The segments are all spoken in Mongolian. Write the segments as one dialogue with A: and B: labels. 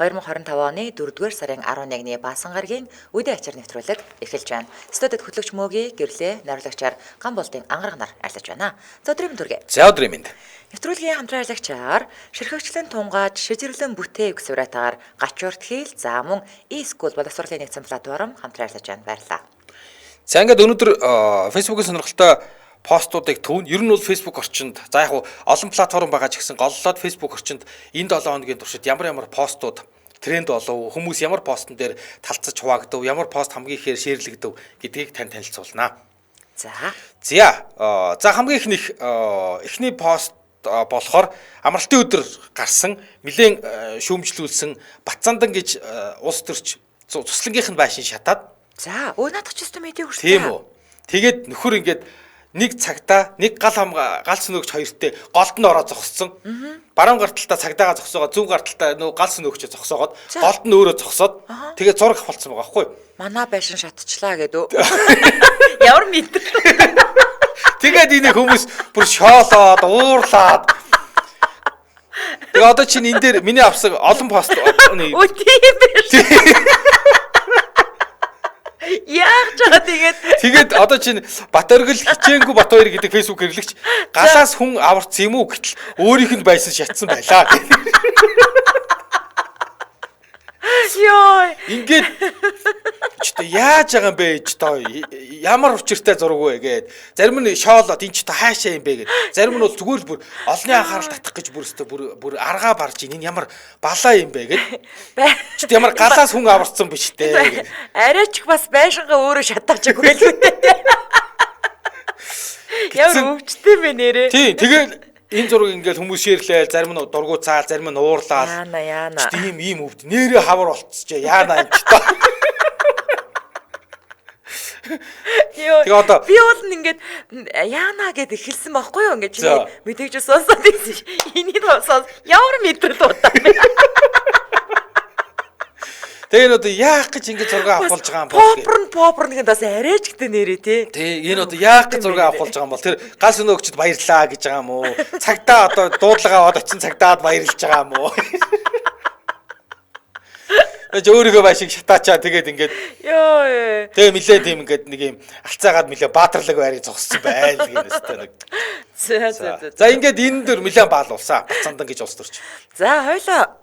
A: 2025 оны 4-р сарын 11-ний баасан гарагийн үдээ ачаар нэвтрүүлэг эхэлж байна. Студид хөтлөгч Мөгийн гэрлээ найруулагчаар Гамболтын ангараг нар ажиллаж байна. За өдрийн төргээ.
B: За өдрийн мэнд.
A: Нэвтрүүлгийн хамтран ажиллагчаар ширхэгчлэн тунгааж шижирлэн бүтээг сүрэтээр гачуурт хийл за мөн e-school боловсролын нэгдсэн платформ хамтран ажиллаж байна. Баярлалаа.
B: За ингээд өнөөдөр Facebook-ийн сонирхолтой постуудыг төвн ер нь бол Facebook орчинд за яг олон платформ байгаа ч гэсэн голлоод Facebook орчинд энэ 7 хоногийн туршид ямар постууд тренд болов, хүмүүс ямар постн дээр талцаж хуваагдав, ямар пост хамгийн ихээр шеэрлэгдэв гэдгийг тань танилцуулнаа.
A: За
B: хамгийн эхний пост болохоор амралтын өдөр гарсан нэлээд шүүмжлүүлсэн Батцандан гэж улс төрч цуслангийнх нь байшин шатаад.
A: За наадах ч өстө медиа хүрсэн.
B: Тийм үү. Тэгээд нөхөр ингээд нэг цагтаа нэг гал сөнөөгч хоёртой голд нь ороо зогссон. Баруун гарталтаа цагдаагаа зогсоогоод зөв гарталтаа нөгөө гал сөнөөгчөө зогсоогоод голд нь өөрөө зогсоод тэгээд зураг авалцсан байгаа байхгүй юу?
A: Манай байшин шатчлаа гэдэг. Ямар мэдээ.
B: Тэгээд энэ хүмүүс бүр шоолоод уурлаад. Тэгээ одоо чинь энэ дээр миний авсан олон пост
A: тийм биш. Яах чад
B: тэгээд одоо чинь Батөргөл хичээнгүй Бат хоёр гэдэг Facebook хэрэглэгч галаас хүн аварцсан юм уу гэтэл өөрийнх нь байсан шатсан байлаа.
A: Йой.
B: Ингээд ч та яаж байгаа юм бэ ч та ямар учиртай зураг вэ гээд зарим нь шоолоод энэ ч та хаашаа юм бэ гээд зарим нь бол зүгээр л бүр олонний анхаарал татах гэж бүр аргаа барж ийн энэ ямар балаа юм бэ гээд ч та ямар галаас хүн аварцсан биш дээ.
A: Арайч бас байшингаа өөрөө шатаач үгүй л үү. Ямар өвчтэй бэ нэрээ.
B: Тийм тэгээд энэ зураг ингээл хүмүүс шеэрлээл зарим нь дургу цаал зарим нь уурлаад
A: яана
B: ийм өвд нэрээ хавар болцсоо яана энэ ч та.
A: Тэгээ одоо би бол ингээд яана гэд эхэлсэн байхгүй юу ингээд чиний мэдээж сонсоод байсан ш. Энийг сонс ямар мэдрэл удаа бэ.
B: Тэгээ одоо яах гэж ингэж зураг авахулж байгаа юм бол
A: попр нэг бас арайч гэдэг нэрээ тий.
B: Тий энэ одоо яах гэж зураг авахулж байгаа юм бол тэр гал сөнөөгчд баярлаа гэж байгаа юм уу? Цагдаа одоо дуудлага аваад очин цагдаад баярлж байгаа юм уу? Өөрийгөө байшиг шатаачаа тэгээд ингээд ёо. Тэгээ нилээ тийм ингээд нэг юм алцаагаад нилээ баатарлаг байрыг зогссон байл гэнэстэй нэг. За ингээд энэ дөр нилээ баалуулсан Батцандан гэж улс төрч.
A: За хойлоо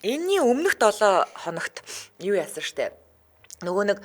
A: энэний өмнөх 7 хоногт юу яасан штэ. Нөгөө нэг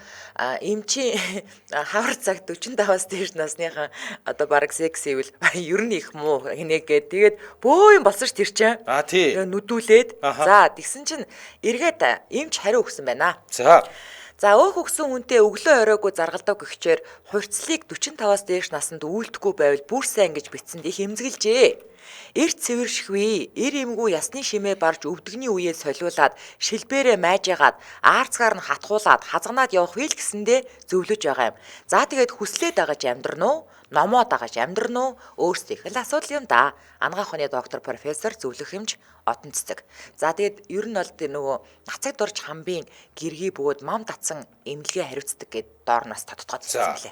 A: эмчи хавар цаг 45-аас дээш насныхан одоо баг секси ивэл ер нь их муу хинээгээд тэгээд бөө юм болсон ш тэр чинь.
B: Тий.
A: Нүдүүлээд. За тэгсэн чинь эргээд эмч хариу өгсөн байна. За өөх өгсөн хүнтэй өглөө оройгүй заргалдаа гихчээр хурцлыг 45-аас дээш наснд үйлдэхгүй байвал бүр сайн гэж бичсэнд их эмзэглэжээ. Эрт цэвэршгүй, эр эмгүү ясны шимээ барж өвдөгний үеэ солиулаад шилбээрээ майжгаад аарцгаар нь хатгуулаад хазганаад явах вэ л гэсэндээ зөвлөж байгаа юм. За тэгээд хүслээ дагаж амьдрна уу? Номоо дагаж амьдрна уу? Өөрсдөө их л асуудал юм да. Ангаах ухааны доктор профессор зөвлөх юмч отон цэцэг. За тэгээд ер нь бол тэр нөгөө нацаг дурж хамбын гэргий бөгөөд мам татсан эмнэлгээ хариуцдаг гэд доор нас тодтогдсон лээ.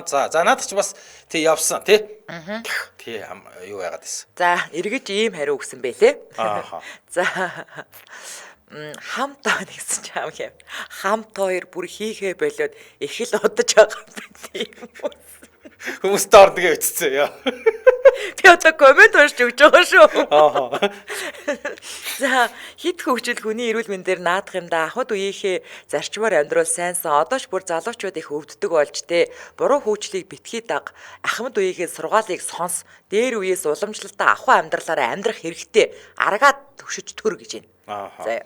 B: За надад ч бас тий явсан тий. Тий юу яагаад гэсэн.
A: За эргэж ийм хариу өгсөн байлээ. За хамт гэсэн ч юм. Хамт хоёр бүр хийхээ болоод их л удаж байгаа юм.
B: Хүмүүс доор нэгэ өцсөн яа.
A: Би одоо комент уншиж өгч байгаа шүү. За хит хөвчл хүний эрүүл мэндээр наадах юм да. Ахад үеийнхээ зарчмаар амьдрал сайнсан. Одоо ч бүр залуучууд их өвддөг болж те. Буруу хөвчлийг битгий даг. Ахмад үеийнхээ сургаалыг сонс. Дээр үеэс уламжлалтаа ахуй амьдралаараа амьдрах хэрэгтэй. Аргаад төвшөж төр гэж байна. За.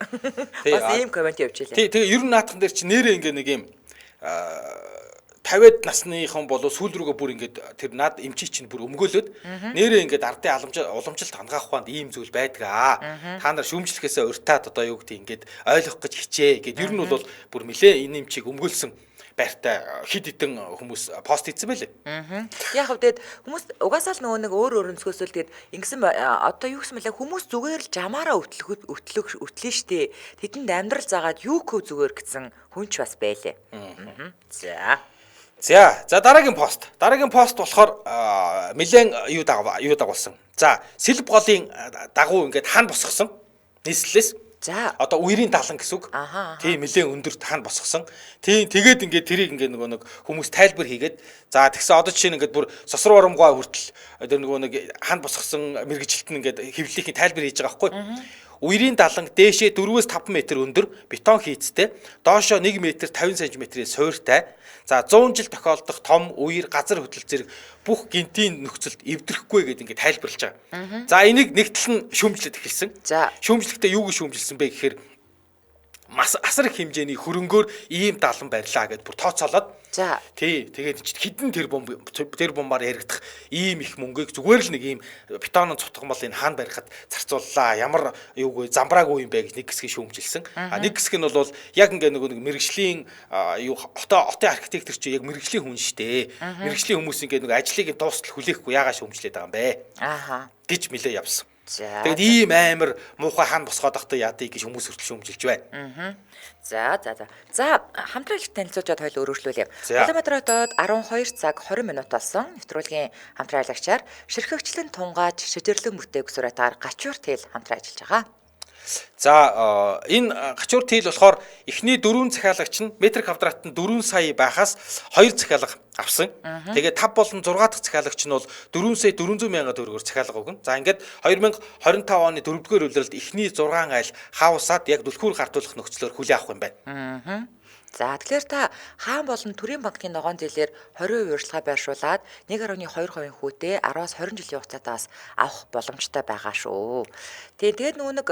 A: Бас ийм комент явж илээ.
B: Тэгээ ер нь наадхан дээр чи нэрээ ингээ нэг юм 50-ад насныхан болоо сүүл рүүгээ бүр ингээд тэр над эмчий чинь бүр өмгөөлөд нэрээ ингээд ардын уламжлалт хангаах ухаанд ийм зүйл байдгаа. Та нар шүүмжлэхээсээ уртаад одоо юу гэдэг ингээд ойлгох гэж хичээ гэд ер нь бол бүр нэлээ энэ эмчийг өмгөөлсөн байртай хид хитэн хүмүүс пост хийсэн байлээ.
A: Яг хөвдөд хүмүүс угаасаа л нөгөө нэг өөр өнцгөөсөл тэгээд ингэсэн одоо юу гэсэн мэлээ хүмүүс зүгээр л жамаараа өтлөө штэ. Тэдэнд амьдрал заагаад юу хөө зүгээр гэсэн хүнч бас байлээ.
B: За дараагийн пост болохоор нэлээд юу дагуулсан. За сэлб голын дагуу ингээд хан босгосон нийслэлээс
A: За.
B: Одоо үерийн далан гэсэн үг. Тийм нэлээд өндөр хаана босгосон. Тийм тэгээд ингээд тэрийг ингээд нөгөө нэг хүмүүс тайлбар хийгээд за тэгсэн одоо жишээ нь ингээд бүр сосруу урамгаа хүртэл одоо нөгөө нэг хаана босгосон мэрэгжилт нь ингээд хэвлэлийн тайлбар хийж байгаа байхгүй. Үерийн даланг дээшээ 4-5 м өндөр бетон хийцтэй, доошоо 1 м 50 см-ийн суурьтай. За 100 жил тохиолдох том үер газар хөдлөл зэрэг бүх гинтийн нөхцөлд эвдрэхгүй гэдэг ингээд тайлбарлаж байгаа. За энийг нэг тал нь шүүмжлээд эхэлсэн.
A: За
B: шүүмжлэхдээ юу гэж шүүмжилсэн бэ гэхээр асар их хэмжээний хөрөнгөөр ийм далан барьлаа гэдээ бүр тооцоолоод
A: за
B: тэгээд хідэн тэр бомбаар яригдах ийм их мөнгөийг зүгээр л нэг ийм бетонын цутгамал энэ хаан барихад зарцууллаа. Ямар юугүй замбраагүй юм бэ гэж нэг хэсгийг шүүмжилсэн. Нэг хэсэг нь бол яг ингээ нэг мэрэгжлийн хотын архитектор чи яг мэрэгжлийн хүн штэ. Мэрэгжлийн хүмүүс ингээ нэг ажлыг дуустал хүлээхгүй яагаад шүүмжлээд байгаа юм бэ? Гэж нэлээ явсан. Тэгэд ийм амар муухай хаан босгоод ахтай яадыг гэж хүмүүс хүртэл шүүмжилж байна.
A: За хамтран их танилцуулжаад хоёул өргөжлүүлье. Улаанбаатар хотод 12 цаг 20 минут болсон. Нэвтрүүлгийн хамтран аялагчаар ширхэгчлэн тунгааж шижирлэн бүтээг сүрэтаар гачуур тэл хамтран ажиллаж байгаа.
B: За энэ гачуур тэл болохоор эхний 4 захиалагч нь метр квадратт нь 4 сая байхаас 2 захиалга авсан. Тэгээд 5 болон 6 дахь захиалагч нь бол 4 сая 400 мянга төгрөгөөр захиалга өгнө. За ингээд 2025 оны 4-р улиралд эхний 6 айл хаусаад яг түлхүүр гартуулах нөхцлөөр хүлээн авах юм байна.
A: За тэгэхээр та хаан болон төрийн банкны ногоон зээлээр 20% урьдчилгаа байршуулад 1.2% хүүтэй 10-аас 20 жилийн хугацаатаас авах боломжтой байгаа шүү. Тэгээд нөгөө нэг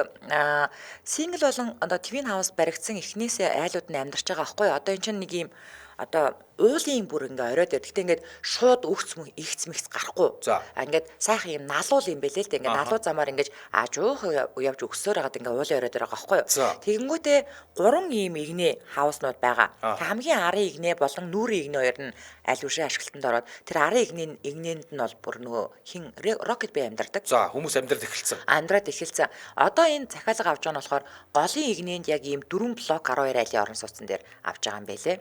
A: сингл болон одоо твин хаус баригдсан эхнээсээ айлууд нь амьдарч байгаа байхгүй юу? Одоо энэ чинь нэг юм одоо уулын бүр ингээ оройд байдаг. Гэтэ ингээд шууд ихц мэгц гарахгүй. Ингээд сайхан юм налуул юм бэлээ л дээ. Ингээд налуу замаар ингээд жуух явж өгсөөр хагаад ингээ уулын оройд байгаа байхгүй юу? Тэгэнгүүтээ 3 ийм игнээ хауснууд байгаа. Хамгийн арын игнээ болон нүүрийн игнээ хоёр нь аль үшээ ашиглалтанд ороод тэр арын игнээнд нь бол бүр нөгөө хин рокет бай амьдардаг.
B: За хүмүүс амьдрал эхэлсэн.
A: Амьдраад эхэлсэн. Одоо энэ захиалга авч байгаа нь болохоор голын игнээнд яг ийм 4 блок 12 айлын орон сууцсан дээр авч байгаа юм байлээ.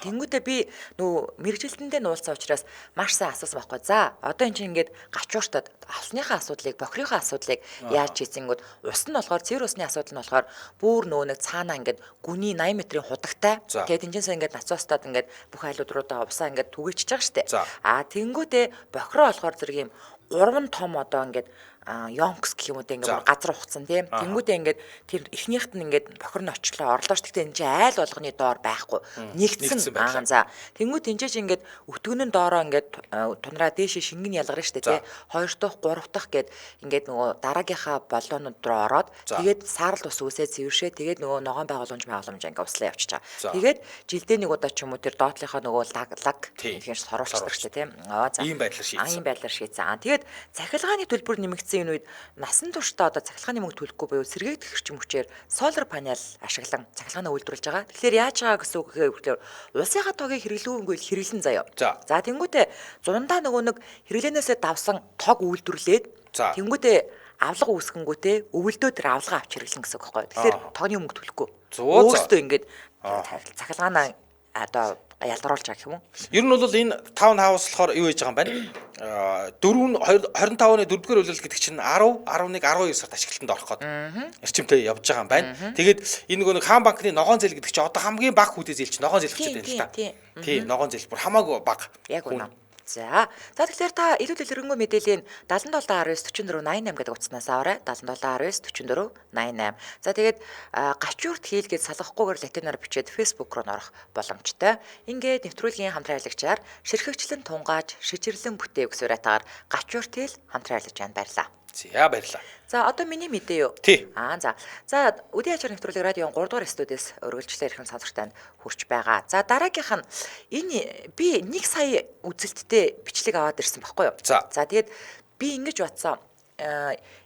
A: Тэнгүүтээ би нөгөө мэрэгжилтэндээ нуулсан учраас маш сайн асуусан байхгүй. За одоо энэ чинь ингээд гачууртад авсныхаа асуудлыг, бохирынхаа асуудлыг яаж хийсэнгүүд ус нь болохоор цэвэр усны асуудал нь болохоор бүр нөгөө нэг цаанаа ингээд гүний 80 метрийн худагтай. Тэгээд тэнцэнсээ ингээд нацаастаад ингээд бүх айлууд руудаа усаа ингээд түгээчж байгаа штэ. Тэнгүүтээ бохироо болохоор зэрэг юм 3 том одоо ингээд Йонкс гэх юм уу те ингээд газар ухцсан тийм. Тэнгүүдээ ингээд тэр эхнийхт нь ингээд бохир нь очлоо орлооч. Тэгтээ энэ чинь айл болгоны доор байхгүй. Нэгдсэн. За. Тэнгүүд тэнцээж ингээд өтгөнөн доороо ингээд тунраа дээшээ шингэн ялгарна штэ те. 2 дахь 3 дахь гээд ингээд нөгөө дараагийнхаа болоонууд руу ороод тэгээд саарл ус үсээ цэвэршээ тэгээд нөгөө ногоон байгууламж ингээд услаа явчихж байгаа. Тэгээд жилдээ нэг удаа ч юм уу тэр доотлынхаа нөгөө лаг тэгэхээр соруулчихдаг штэ те.
B: За. Ийм байдлаар шийдсэн.
A: Ийм байдлаар шийдсэн. Тэгээд захилгааны төлбөр нэмэгдсэн энэ үед насан туршдаа одоо цахилгааны мөнгө төлөхгүй буюу сэргээгдэх хэрчим хүчээр солар панел ашиглан цахилгаанаа үйлдвэрлэж байгаа. Тэгэхээр яаж байгаа гэсэн үг гэхээр улсынхаа тогийг хэрэглүүнгүй хэрэглэн заяа. За тэнгуүтээ зундаа нөгөө нэг хэрэглэнээсээ давсан тог үйлдвэрлээд тэнгуүтээ авлага үүсгэнгүүтээ өвөлдөө тэр авлага авч хэрэглэн гэсэн үг байхгүй. Тэгэхээр тогны мөнгө төлөхгүй. Өөрөөсөө ингээд цахилгаанаа одоо ялдаруулж байгаа юм уу?
B: Ер нь бол энэ таун хаус болохоор юу хийж байгаа юм байна? 25 оны 4-р улирал гэдэг чинь 10, 11, 12 сард ашиглалтанд орох гээд эрчимтэй явж байгаа юм байна. Тэгээд энэ нөгөө хаан банкны ногоон зээл гэдэг чинь одоо хамгийн бага хүүтэй зээл чинь ногоон зээл болчиход байна л та. Тийм, ногоон зээл бүр хамаагүй бага.
A: Яг үнэ. За тэгэхээр та илүү дэлгэрэнгүй мэдээллийн 77194488 гэдэг утаснаас аваарай. 77194488. За тэгээд гачуурт хийлгээд салгахгүйгээр латинаар бичээд Facebook руу орох боломжтой. Ингээд нэвтрүүлгийн хамтран аялагчаар ширхэгчлэн тунгааж шижирлэн бүтээг сүрэтаар гачуурт хэл хамтран аялагч баярлаа.
B: За баярлаа.
A: За одоо миний мэдээ юу?
B: Тий.
A: За үдийн ачаар нэвтрүүлэг радион 3 дугаар студиэс өргөлжлөөр ирхэн сонсогчтанд хүрч байгаа. За дараагийнх нь энэ би 1 сая үзэлттэй бичлэг аваад ирсэн байхгүй юу? За тэгээд би ингэж бодсон.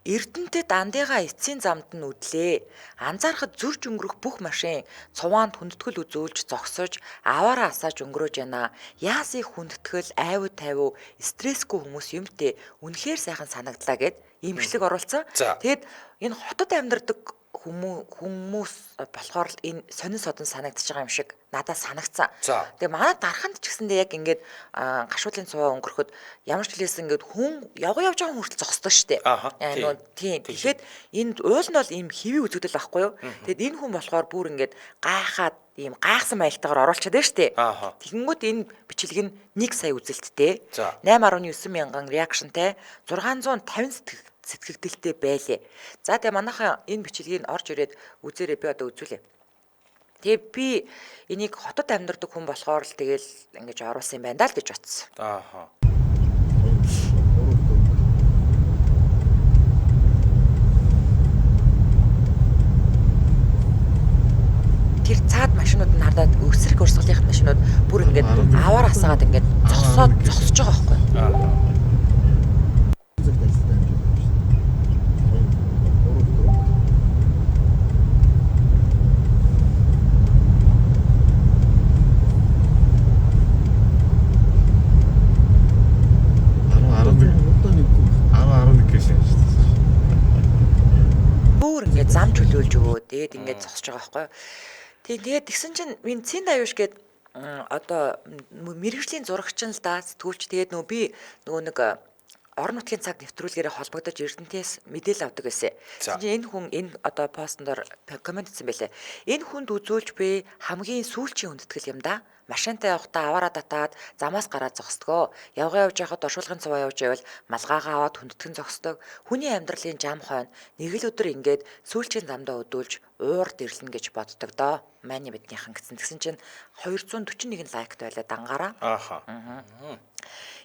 A: Эрдэнэтэд андыгаа эцсийн замд нь үдлээ. Анзаарахад зөрж өнгөрөх бүх машин цуваанд хүндэтгэл үзүүлж зогсож аваараа асааж өнгөрөөж яана. Яас их хүндэтгэл, айвуу тайвуу, стрессгүй хүмүүс юмтэй үнэхээр сайхан санагдлаа гэд ийм бичлэг оруулсан. Тэгэд энэ хотод амьдардаг хүмүүс болохоор л энэ сонин содон санагдаж байгаа юм шиг надад санагцсан.
B: За.
A: Тэгээ манай дарханд ч гэсэндээ яг ингээд гашуулын цуваа өнгөрөхөд ямар ч хэлсэн ингээд хүн явж байгаа хүртэл зогсдог штеп. Тийм. Тэгэхээр энэ уул нь бол ийм хэвийн үзэгдэл байхгүй юу? Тэгэд энэ хүн болохоор бүр ингээд гайхаад ийм гайхсан маягтайгаар оруулчихад байна штеп. Тэгэнгүүт энэ бичлэг нь 1 сая үзэлттэй. 8.9 мянган реакшнтай 650 сэтгэгдэлтэй байлээ. За тэгээ манайхан энэ бичлэгийг орж ирээд үзээрэй, би одоо үзүүлээ. Тэгээ би энийг хотод амьдардаг хүн болохоор л тэгэл ингэж оруулсан юм байна даа л гэж бодсон. Тэр цаад машинууд нь хардаад өсрөх урсгалынх машинууд бүр ингээд аваар асаагаад ингээд зогсож байгаа байхгүй. Зам чөлөөлж өгөө. Тэгээд ингээд зогсож байгаа байхгүй. Тэгээд тэгсэн чинь минь Цин Даюш гээд одоо мэрэгжлийн зурагч нь л да сэтгүүлч. Тэгээд би нэг орон нутгийн цаг нэвтрүүлгээрээ холбогдож Эрдэнтээс мэдээлэл авдаг байсан. Энэ хүн энэ одоо постноор комент хийсэн байлээ. Энэ хүнд үзүүлж би хамгийн сүүлчийн хүндэтгэл юм да. Машинтай явахдаа аваараа татаад замаас гараад зогсдгоо. Явж байхад оршуулгын цуваа явж байвал малгайгаа аваад хүндэтгэн зогсдог. Хүний амьдралын жам хойно нэг л өдөр ингээд сүүлчийн замдаа өдүүлж уурд ирлэнэ гэж боддог доо. Маний биднийхэн гэсэн чинь 241 лайкт байлаа дангаараа.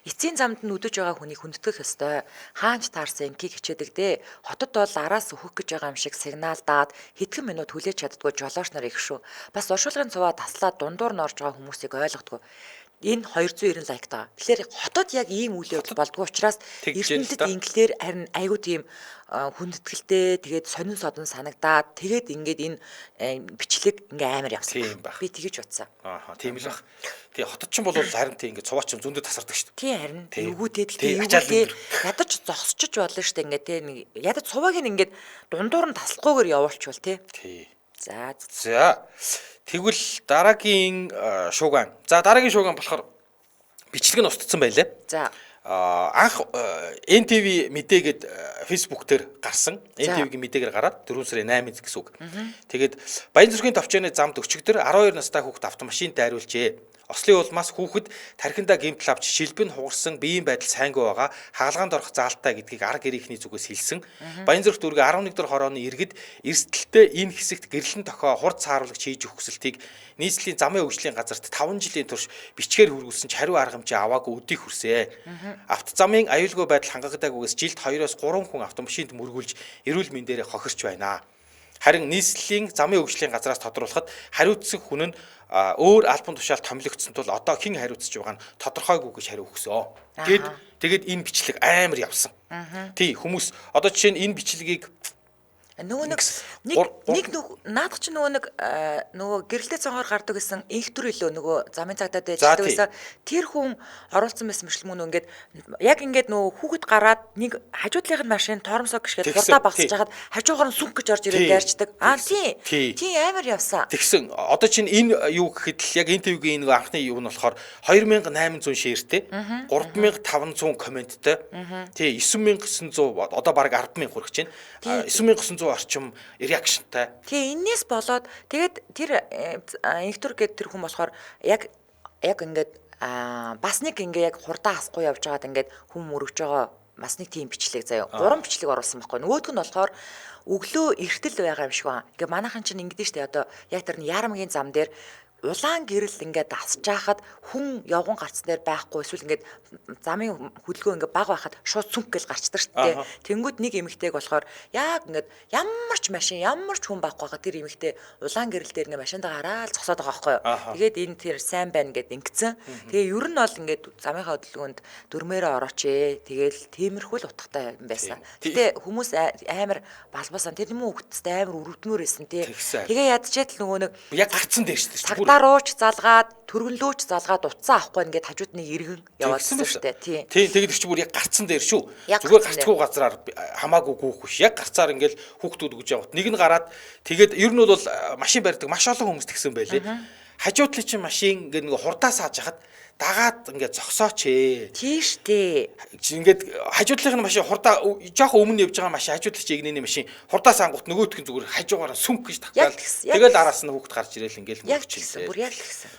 A: Эцсийн замд нь өдөж байгаа хүнийг хүндэтгэх ёстой. Хаанч таарсан инкийг хичээдэг дээ. Хотод бол араас өөхөх гэж байгаа юм шиг сигнал даад хэдхэн минут хүлээж чаддгүй жолооч нар их шүү. Бас оршуулгын цуваа таслаад дундуур нь орж байгаа хүмүүсийг ойлгохгүй. Энэ 290 лайк таа. Тэгэхээр хотод яг ийм үйл явдал болдгоо учраас Эрдэнэтэд инглээр харин айгуу тийм хүндэтгэлтэй тэгээд сонин содон санагдаад тэгээд ингээд энэ бичлэг ингээ амар явсан. Би тэгэж бодсон.
B: Тийм л бах. Тэгээ хотод ч бол харин тийм ингээ цуваач зөндөө тасардаг шүү дээ.
A: Тийм харин эвгүүтэд тийм ядаж зогсчиж болно шүү дээ ингээ тийм ядаж цувааг нь ингээд дундуур нь таслахгүйгээр явуулчихвал тийм. За. Тэгвэл дараагийн шууган. За дараагийн шууган болохоор бичлэг нь устдсан байлаа. За.
B: Анх NTV мэдээгээд Facebook дээр гарсан. NTV-гийн мэдээгээр гараад 4 сарын 8-нд гэсэн үг. Тэгээд Баянзүрхийн товчооны замд өчигдөр 12 настай хүүхэд автомашинтай хариулжээ. Ослын улмаас хүүхэд тархиндаа гэмтэл авч шилбэн хугарсан биеийн байдал сайнгүй байгаа хаалгаанд орох заалтай гэдгийг арга гэрийнхний зүгээс хэлсэн. Баянзүрх дүүрэг 11 дугаар хорооны иргэд эрсдэлтэй энэ хэсэгт гэрлэн тохио хурд цааруулагч хийж өгөх хүсэлтийг нийслэлийн замын хөгжлийн газарт 5 жилийн турш бичгээр хүргүүлсэн ч хариу арга хэмжээ аваагүй өдийг хүрсэ. Автозамын аюулгүй байдал хангагдаагүйгээс жилд 2-3 хүн автомашинд мөргүүлж эрүүл мэндээр хохирч байна. Харин нийслэлийн замын хөгжлийн газраас тодруулахад хариуцсан хүн нь өөр албан тушаалд томилогдсон тул одоо хэн хариуцж байгаа нь тодорхойгүй гэж хариу өгсөн. Тэгээд энэ бичлэг амар явсан. Тий хүмүүс одоо жишээ нь энэ бичлэгийг нэг наадах чи нөгөө гэрэлтэй цонхоор гардаг гэсэн инх төр илүү нөгөө замын цагдаад ажилладаг байсан. Тэр хүн оруулсан байсан мэт мөн ингээд яг ингээд нөгөө хүүхэд гараад нэг хажуудлынх нь машин торомсоо гიშгээд хурдаа багсаж хагаад хажуугаар нь сүнх гэж орж ирээд дайрчдаг. Тийм амар явсан. Тэгсэн одоо чинь энэ юу гэхэд л яг NTV-гийн нэг анхны юу нь болохоор 2800 шеэртэй 3500 комменттэй тий 9900 одоо баг 100000 хүрэх чинь 9900 орчим реакшнтай. Тэгээ энээс болоод тэгээд тэр
A: инхтур гэдэг тэр хүн болохоор яг ингээд бас нэг ингээ яг хурдаа асахгүй явж байгаад ингээд хүн мөрөгж байгаа бас нэг тийм бичлэг заяа. 3 бичлэг оруулсан байхгүй. Нөгөөх нь болохоор өглөө эртэл байгаа юм шиг байна. Ингээ манайхан чинь ингэдэж штэ одоо яг тэр ярамгийн зам дээр улаан гэрэл ингээд дасж байхад хүн явган гарцсан дээр байхгүй эсвэл ингээд замын хөдөлгөөн ингээд баг байхад шууд сүнх гэл гарчдаг шүү дээ. Тэнгүүд нэг эмэгтэйг болохоор яг ингээд ямар ч машин ямар ч хүн байхгүй байгаа тэр эмэгтэй улаан гэрэл дээр ингээд машиндаа гараал зогсоод байгаа байхгүй юу. Тэгээд энэ тэр сайн байна гэд ингэсэн. Тэгээ ер нь бол ингээд замынхаа хөдөлгөөнд дөрмөөрөө орооч ээ. Тэгээл тиймэрхүү л утгатай юм байсан. Гэтэ хүмүүс амар балбасан тэр юм уу хөлтөстэй амар өрөвдмөр байсан тий. Тэгээ ядчихэд л нөгөө нэг
B: яг гарцсан дээр шүү дээ.
A: Гадаа рууч залгаад, төргөнлөөч залгаад утсаа авахгүй ингээд хажууд нэг иргэн яваадсан шүү дээ.
B: Тийм. Тэгээд чи бүр яг гарцсан дээр шүү.
A: Яг
B: Зүгээр
A: гарцсан
B: гарцгүй газраар хамаагүй гүйх биш. Яг гарцаар ингээл хүүхдүүд өгж яваад нэг нь гараад тэгээд ер нь бол машин барьдаг маш олон хүмүүс тэгсэн байлээ. Хажууд талын чинь машин ингээд нэг хурдаа сааж хахад дагаад ингээд зогсооч ээ.
A: Тийш дээ.
B: Ингээд хажууд талын машин хурдаа жоохон өмнө явж байгаа машин хажууд талын игнэний машин хурдаа саангут нөгөөтг нь зүгээр хажуугаараа сүнх гэж татаад тэгэл араас нь хүүхд гарч ирээл ингээд
A: яг тэгсэн. Бүр яг тэгсэн.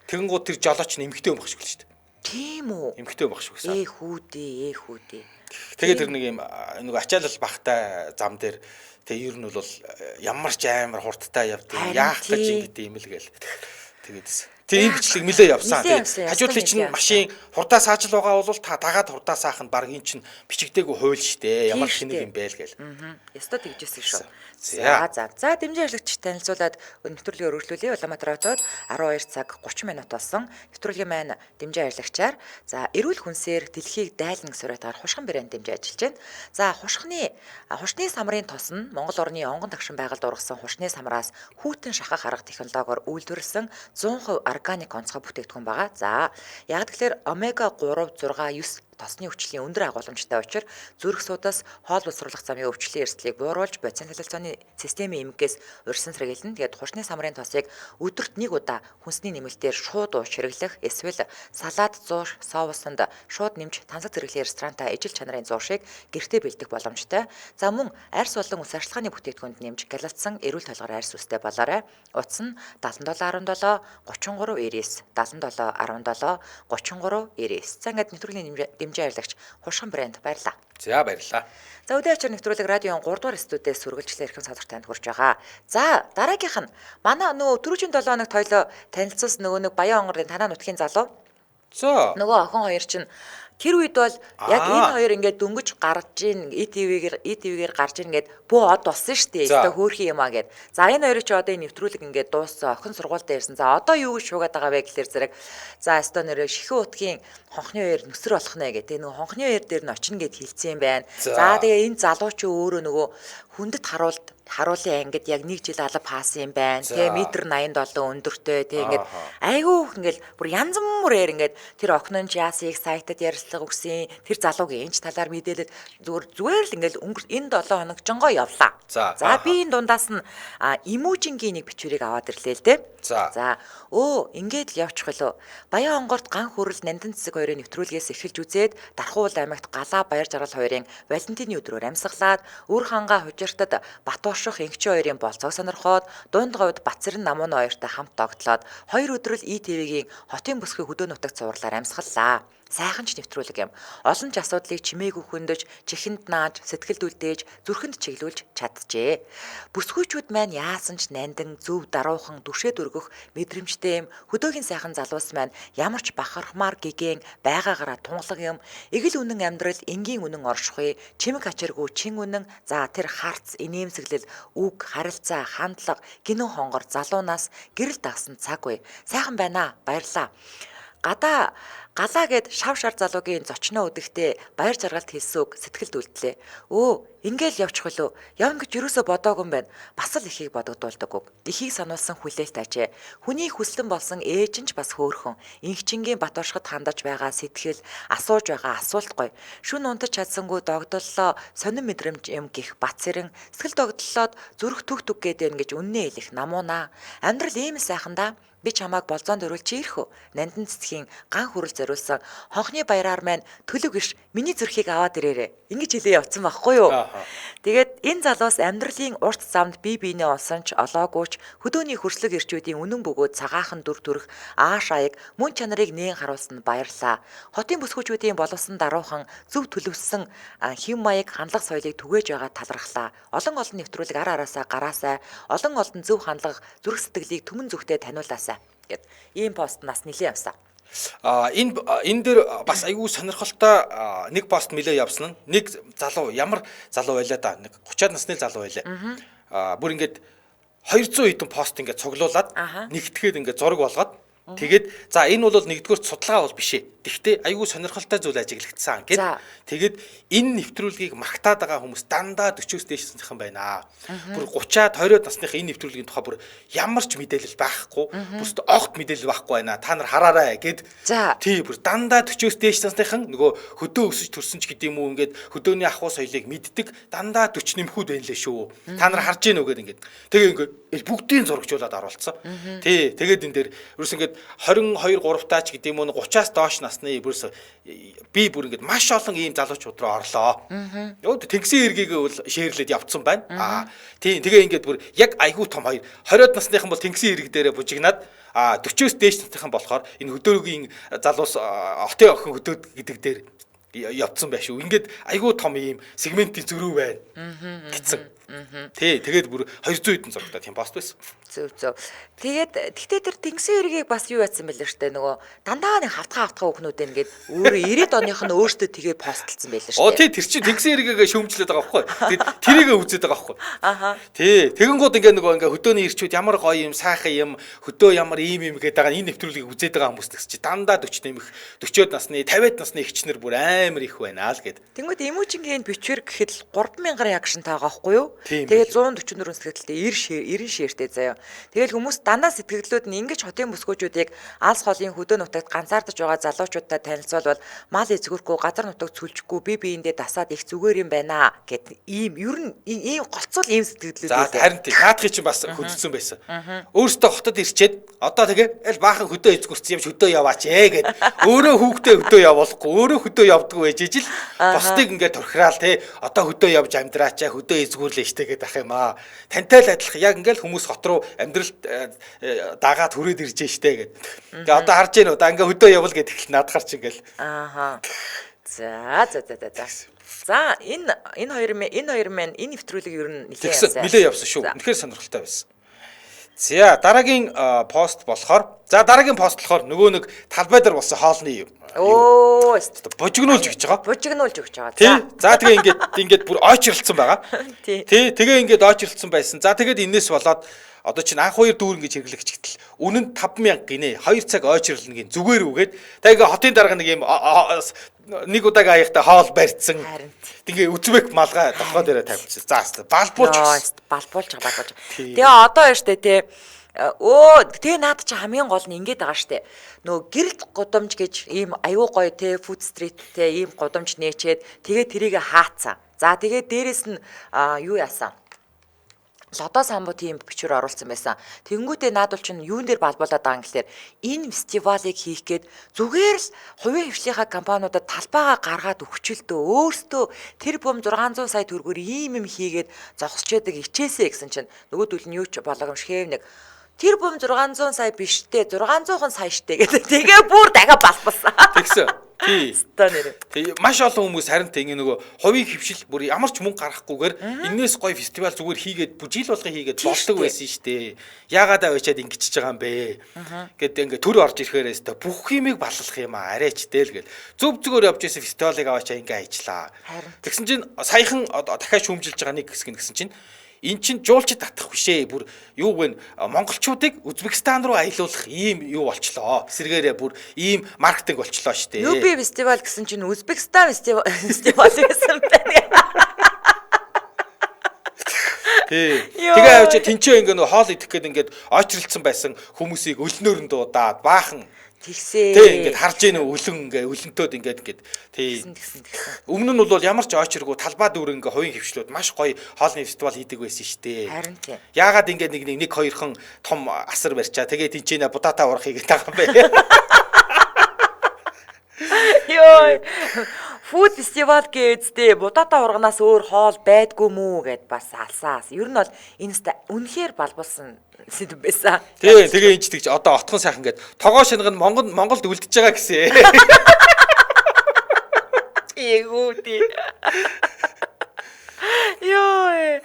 B: Тэгэнгүүт тэр жолооч нь эмгтэй юм багш гэлээ шүү дээ.
A: Тийм үү?
B: Эмгтэй юм багш гэсэн.
A: Хүүдээ.
B: Тэгээд тэр нэг юм нэг ачаалал багтай зам дээр тэгээ ер нь бол ямар ч амар хурдтай явдаг яах гэж ингэдэм юм л гээл. Тэгээд тийм бичлэг нэлээ явсан. Хажуудлын чинь машин хурдаа саажл байгаа бол та дагаад хурдаа саах нь баг эн чинь бичигдээгүй хууль штэ. Ямар хэнийг юм бэ л гээл.
A: Ястаа тэгжсэн шүү. За дэмжин ажлагч танилцуулаад нэвтрүүлгээ өргөжлүүлээ. Улаанбаатар хотод 12 цаг 30 минут болсон. Нэвтрүүлгийн маань дэмжин ажлагчаар за эрүүл хүнсээр дэлхийг дайлан сураатаар хушган брэнд дэмжиж ажиллаж байна. За хушны самрын тос нь Монгол орны онгон тагшин байгальд ургасан хушны самраас хүүтэн шахах арга технологиор үйлдвэрлэсэн 100% органик онцгой бүтээгдэхүүн байгаа. За яг тэгэхээр омега 3, 6, 9 тосны өвчлөлийн өндөр агуулмжтай учраас зүрх судас, хоол боловсруулах замын өвчлөлийн эрсдлийг бууруулж, бодис цалилцааны системийн эмгээс урьсан сэргийлнэ. Тэгээд хушны самрын тосыг өдөрт нэг удаа хүнсний нэмэлтээр шууд ууж хэрэглэх, эсвэл салаад 100 соусанд шууд нэмж тансаг зэрэглэлийн ресторантай ижил чанарын 100 шиг гэртээ бэлдэх боломжтой. За мөн арьс болон үс арчилгааны бүтээгдэхүүнд нэмж галацсан эрүүл толгоор арьс үстэй болоорой. Утас нь 7717 33 99 77 17 33 99. За ингээд нэвтрүүлгийн дэмжин ажлагч хушган брэнд баярлаа.
B: За баярлаа.
A: За өдөр ачаар нэвтрүүлэг радион 3 дугаар студиэс үргэлжлэн эрхэм сонсогч танд хүрч байгаа. За дараагийнх нь манай нөгөө түрүүчийн 7 хоног тойлоо танилцуулсан нөгөө нэг Баян онгорын танаа нутгийн залуу.
B: За
A: нөгөө охин хоёр чинь тэр үед бол яг энэ хоёр ингээд дөнгөж гарч ийн ETV-гээр гарч ийн гээд бөө од болсон шүү дээ. Өөртөө хөөрхий юм аа гээд. За энэ хоёрыг чи одоо энэ нэвтрүүлэг ингээд дууссан охин сургуультай ирсэн. За одоо юу гэж шуугаад байгаа вэ гэхэлэр зэрэг за өстөө нэрээ шихэн утгийн хонхны хоёр нүсэр болох нэ гэдэг. Тэгээ нөгөө хонхны хоёр дээр нь очино гэд хэлсэн юм байна. За тэгээ энэ залуу чи өөрөө нөгөө хүндэт харуулын ангид яг 1 жил алба хаасан юм байна. Тэгээ метр 87 өндөртэй. Тэгээ ингээд айгүйх ингээд бүр янз бүрээр ингээд тэр охин нь яасыг сайтад ярилцлага өгсөн. Тэр залуугийн энэч талаар мэдээлэл зүгээр л ингээд энэ 7 хоног жонгоо явлаа. За би энэ дундаас нь эможингийн нэг бичвэрийг аваад ирлээ л дээ. За ингээд л явчих болов. Баян онгорт ган хүрэл нандин цэцэг хоёрын нэвтрүүлгээс эхэлж үзээд Дархуул аймагт Галаа Баяр Жаргал хоёрын Валентины өдрөөр амьсгалаад Үр хангаа хужиртад Батууших Инхчин хоёрын болцоог сонирхоод Дунд говьд Бацэрэн Намууны хоёртой хамт тогтлоод 2 өдрөл ETV-гийн хотын бүсгүй хөдөө нутагт зурлаар амьсгаллаа. Сайхан ч нэвтрүүлэг юм. Олон ч асуудлыг чимээгүй хөндөж, чихэнд нааж, сэтгэлд үлдээж, зүрхэнд чиглүүлж чаджээ. Бүсгүйчүүд маань яасан ч нандин, зөв даруухан, дүшээд өргөх мэдрэмжтэй юм. Хөдөөгийн сайхан залуус маань ямар ч бахархмаар гэгэн, байгаагаараа тунгалаг юм. Игэл үнэн амьдрал, энгийн үнэн оршихуй, чимэг ачааргүй чин үнэн, за тэр харц, инээмсэглэл, үг, харилцаа, хандлага, гинэн хонгор залуунаас гэрэл дагсан цаг үе. Сайхан байна. Баярлаа. Галаа гэд шав шар залуугийн зочноо өдөгтөө Баяр Жаргалд хэлсэн үг сэтгэлд үлдлээ. Ингээл явчих болов. Явна гэж юусоо бодоогүй юм байна. Бас л ихийг бодогдуулдаг үг. Ихийг сануулсан хүлээлт ажээ. Хүний хүслэн болсон ээж нь ч бас хөөрхөн. Инхчингийн Батуушхад хандаж байгаа сэтгэл, асууж байгаа асуулт гоё. Шүн унтаж чадсангүй догдоллоо сонин мэдрэмж юм гих Бацэрэн сэтгэл догдлоод зүрх түг гээд байна гэж үннээ хэлэх намуунаа. Амьдрал ийм сайхан да. Би чамааг болзоонд өрүүлж ирэх үү? Нандин цэцгийн ган хүрэл зориулсан хонхны баяраар маань төлөв гиш миний зүрхийг аваад ирээрээ. Ингэж хэлээ явцсан байхгүй юу? Тэгээд энэ залуус амьдралын урт замд бие биенээ олсон ч олоогүйч хөдөөний хөрслөг ирчүүдийн үнэн бөгөөд цагаахан дүр төрх ааш аяг мөн чанарыг нээн харуулсан баярлаа. Хотын бүсгүйчүүдийн боловсон даруухан зөв төлөвсөн хэм маяг хандлага соёлыг түгээж байгаа талархлаа. Олон нэвтрүүлэг араасаа гараасаа олон зөв хандлага зүрх сэтгэлийг түмэн зүгтээ таниулаасаа гэд ийм пост нас нэлээ явсан.
B: Энэ дээр бас айгүй сонирхолтой нэг пост нэлээ явсан нь нэг залуу ямар залуу байлаа да нэг 30-аад насны залуу байлаа. Бүр ингээд 200 хэдэн пост ингээд цуглуулад нэгтгэхэд ингээд зураг болгоод Тэгээд за энэ бол нэгдүгээр судалгаа бол биш ээ. Гэхдээ айгүй сонирхолтой зүйл ажиглагдсан гэд. Тэгээд энэ нэвтрүүлгийг магтаад байгаа хүмүүс дандаа 40-с дээш насныхан байна. Бүр 30-аад 20-од насныхан энэ нэвтрүүлгийн тухай бүр ямар ч мэдээлэл байхгүй, бүрт огт мэдээлэл байхгүй байна. Та нар хараарай гэд. Тий бүр дандаа 40-с дээш насныхан нөгөө хөдөө өсөж төрсөн ч гэдэм үү ингээд хөдөөний ахуй соёлыг мэддэг дандаа 40 нэмхүүд байна лээ шүү. Та нар харж гин үгээд ингээд. Тэгээ ингээд бүгдийн зурагжуулаад оруулсан. Тий тэгээд энэ дээр ерөөс ингээд 22 3 таач гэдэм үү 30-аас доош насны бүрс би бүр ингээд маш олон ийм залуучууд руу орлоо. Йоо тэнгисийн эргийг бол шеэрлээд явцсан байна. Тийм тэгээ ингээд бүр яг айгүй том 20-од насныхан бол тэнгисийн эрэг дээрээ бужигнаад 40-с дээш насныхан болохоор энэ хөдөөгийн залуус хотын охин хөдөөд гэдэг дээр явцсан байх шүү. Ингээд айгүй том ийм сегментийн зөрүү байна. Гэтсэн. Тий, тэгээд бүр 200 хэдэн зурагтай тийм пост байсан.
A: Зөв. Тэгтээ тэр тэнгисийн эргийг бас юу яатсан байлээ штэ нөгөө дандаа нэг хавтгаа хүүхнүүд ингээд өөрөө 90-ад оных нь өөртөө тэгээ постлцсан байлээ штэ.
B: Тий, тэр чинь тэнгисийн эргийг шүүмжлээд байгаа байхгүй. Тэгээд тэрийгээ үзээд байгаа байхгүй. Тий, тэгэнгүүт ингээ хөдөөний ирчүүд ямар гоё юм, сайхан юм, хөдөө ямар ийм гэдэг байгаа энэ нэвтрүүлгийг үзээд байгаа хүмүүс гэсэн чи дандаа 40 нэмэх 40-од насны, 50-ад насны ихчнэр бүр амар их байна л гэд.
A: Тэнгүүд эмүүжингийн бичвэр гэхэд л 3000 реакшнтай байгаа байхгүй юу? Тэгээд 144 сэтгэлдээ 90 шеэртэй заяа. Тэгэл хүмүүс дандаа сэтгэлдлүүд нь ингэж хотын бүсгүүчүүдийг алс холын хөдөө нутагт ганцаардаж байгаа залуучуудтай танилцуулбал мал эзгүрхгүй газар нутаг цүлжихгүй биендээ дасаад их зүгээр юм байна гэд ийм ер нь ийм голцол ийм сэтгэлдлүүд
B: байсан. За харин тийм наадхи чинь бас хөдөлсөн байсан. Өөрөөсөө хотод ирчээд одоо тэгээ аль баахан хөдөө эзгүрсэн юм ш хөдөө яваач гэд өөрөө хүүхдээ хөдөө явуулахгүй өөрөө хөдөө явдггүй байж ижил босдыг ингээд торхираал те одоо хөдөө явж амьдраачаа хөдөө эзгүүрлээ штэ гэд ах юм аа. Тантай л адилхан яг ингээд хүмүүс хот руу амьдралд дагаад хүрээд ирж штэ гэд. Тэгээ одоо харж гэнэ одоо ингээд хөдөө явал гэд ихл наадахар чи ингээл.
A: За. За энэ хоёр маань энэ нэвтрүүлэг ер нь
B: нэлээ явсан шүү. Үнэхээр сонирхолтой байсан. За дараагийн пост болохоор нөгөө нэг талбай дээр болсон хоолны юм. Бужигнуулж өгч байгаа. Тий. За тэгээ ингээд бүр ойчролцсон байгаа. Тий. Тэгээ ингээд ойчролцсон байсан. За тэгээд энэс болоод одоо чинь анх хоёр дүүр ингэж хэрэглэгчгтэл үнэн 5000 гинэ 2 цаг ойчрлно гин зүгээр үгээд тэгээ хотын дарга нэг юм нэг удаагийн аяхтай хоол барьцсан. Тэгээ үзбек малгай толгой дээрээ тавьчихсан. За
A: балбуулж байгаа. Тэгээ одоо яа штэ тий тэгээ наад чи хамгийн гол нь ингэж байгаа штэ. Нөгөө гэрэлт гудамж гэж ийм аюу гоё те фуд стрит те ийм гудамж нээчээд тэгээ тэрийг хаацсан. За тэгээ дээрэс нь юу яасан? Лодо самбуу тийм бичвэр оруулсан байсан. Тэнгүүдээ наадвал чинь юун дээр балбуулаад байгаа юм гэхээр энэ фестивалыг хийх гээд зүгээр л хувийн хвшлийн компаниудад талбайгаа гаргаад өгчлөлтөө өөртөө тэр бом 600 сая төгрөгөөр ийм юм хийгээд зогсож яадаг ичээсэ гэсэн чинь нөгөөдөл нь юу ч боломжгүй нэг тэр бом 600 сая биштэй 600 сая штэ гэдэг. Тэгээ бүр дахиад балбасан.
B: Тэгсэн. Тий. Тэгээ маш олон хүмүүс харин ингэ нөгөө хувийн хвшил бүр ямар ч мөнгө гаргахгүйгээр энэс гоё фестивал зүгээр хийгээд жил болгоо хийгээд болдог байсан штэ. Яагаад авчиад ингэчихэж байгаа юм бэ? Гэт ингэ төр орж ирэхээрээс та бүх юмыг баллах юм аа арайч дээл гэл. Зөв зүгээр явж исэн фестивалыг аваачаа ингэ ажиллаа. Тэгсэн чинь саяхан дахиад шүүмжилж байгаа нэг хэсэг гэсэн чинь эн чин жуулчид татах бишээ бүр юу вэ монголчуудыг Узбекистан руу аялуулах ийм юу болчлоо. Эсвэргээрээ бүр ийм маркетинг болчлоо штэ.
A: Юби фестивал гэсэн чинь Узбекистан фестивал гэсэн байна.
B: Тэгээ авчи тэнцээ ингээ нөө хоол идэх гээд ингээд ойчролцсон байсан хүмүүсийг өлнөөр нь дуудаад баахан
A: тэгсээ.
B: Тэг ингээд харж ийн өлөнтөөд ингээд тий. Өмнө нь бол ямар ч ойчргүй талбай дүүр ингээ хувийн хвшлүүд маш гоё хоолны фестивал хийдэг байсан штэ.
A: Харин тий.
B: Яагаад ингээд нэг хоёрхан том асар барьчаа. Тэгээ тэнцэнэ будатаа урах хийгээд байгаа юм бэ.
A: Йой. Фуд фестивал гэжтэй будатаа урганаас өөр хоол байдгүй мүү гэд бас алсаас. Ер нь бол энэстэй үнэхээр балбуулсан сэдв байсан.
B: Тэгээ энэ ч тэгж одоо отхон сайхан гээд тогоо шингэн Монголд үлдчихэж байгаа гэсэн.
A: Эгүү тий. Йоо.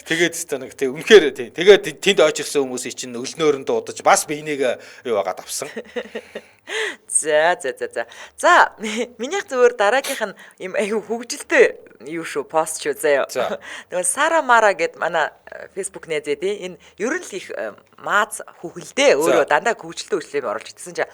B: Тэгээд өстө нэг тэг үнэхээр тий. Тэгээд тэнд очиж ирсэн хүмүүсийн чинь өлнөөр нь дуудаж бас би энийг юу агаад авсан.
A: За. За, минийх зүгээр дараагийнх нь юм аюу хөгжилтэй юу шүү пост шүү заяа. Тэгвэл Сара Мара гэд манай Facebook нээзээ тий. Энэ ер нь л их мааз хөгөлдөө өөрөө дандаа хөгжилтэй үйлчлэм оруулж ирсэн чинь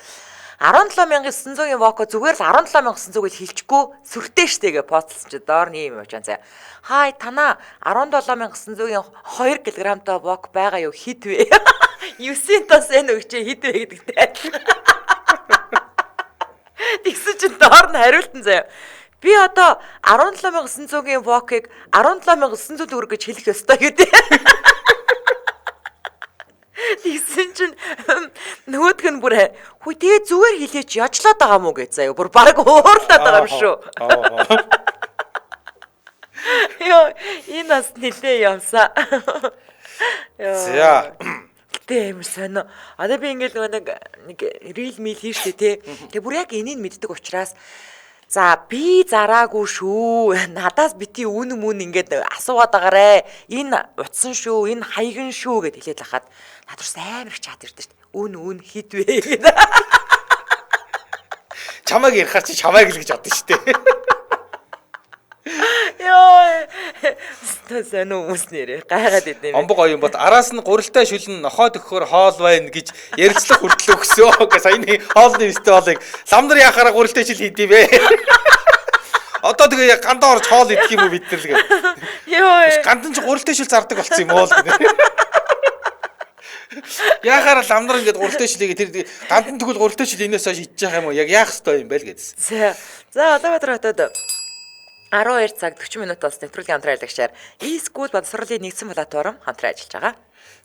A: 17900-ийн воко зүгээр л 17900-ыг хилчгүй сүртэй штэ гэж постлсон чи доор нь юм явж байгаа. Хай танаа 17900-ийн 2 кг-тай вок байгаа юу хэд вэ? 9-ийн тос энэ өгчээ хэд вэ гэдэгтэй адилхан. Тэгсэн чи доор нь хариултан заяа. Би одоо 17900-ийн вокыг 17900 төгрөг гэж хэлэх ёстой гэдэг. Тэгсэн чинь нөгөөдг нь бүр хүй тэгээ зүгээр хэлээч яжлаад байгаа мó гэж заяа бүр баг уурлаад байгаа юм шүү. Йоо энэ нас нилээ явсаа.
B: За.
A: Тэ юм сонио. Одоо би ингээл нэг рил мил хийштэй те. Тэгээ бүр яг энийг мэддэг учраас за би зараагүй шүү. Надаас бити үн ингээд асуугаад байгаарэ. Энэ утсан шүү, энэ хаяган шүү гэд хэлээд лахад надад амар их чат ирдэ шүү. Үн хід вэ гэдэг.
B: Чамайг ярихаар чи чамайг л гэж бодсон шүү дээ.
A: Йоо. Тэсэн хүмүүс нэрээ гайхаад идэв.
B: Омбог оюун бод араас нь гурилтай шүлэн нохоод өгөхөөр хоол байна гэж ярьцлах хүртэл өгсөө. Гэхдээ саяны хоолны фестивалыг лам нар яхаараа гурилтай шил хийдий бэ. Одоо тэгээ гандаа орж хоол идэх юм уу бид нар л гэ.
A: Йоо.
B: Гандан ч гурилтай шил зардаг болсон юм уу л гэнэ. Яхаараа лам нар ингээд гурилтай шилийг тэр гандан тэгвэл гурилтай шил энэс хойш идчих юм уу? Яг яах ёстой юм бэ л гэдсэн.
A: За Улаанбаатар хотод 12 цаг 40 минутаас нэвтрүүлгийн хамтран ажиллагчаар e-school боловсролын нэгдсэн платформ хамтран ажиллаж байгаа.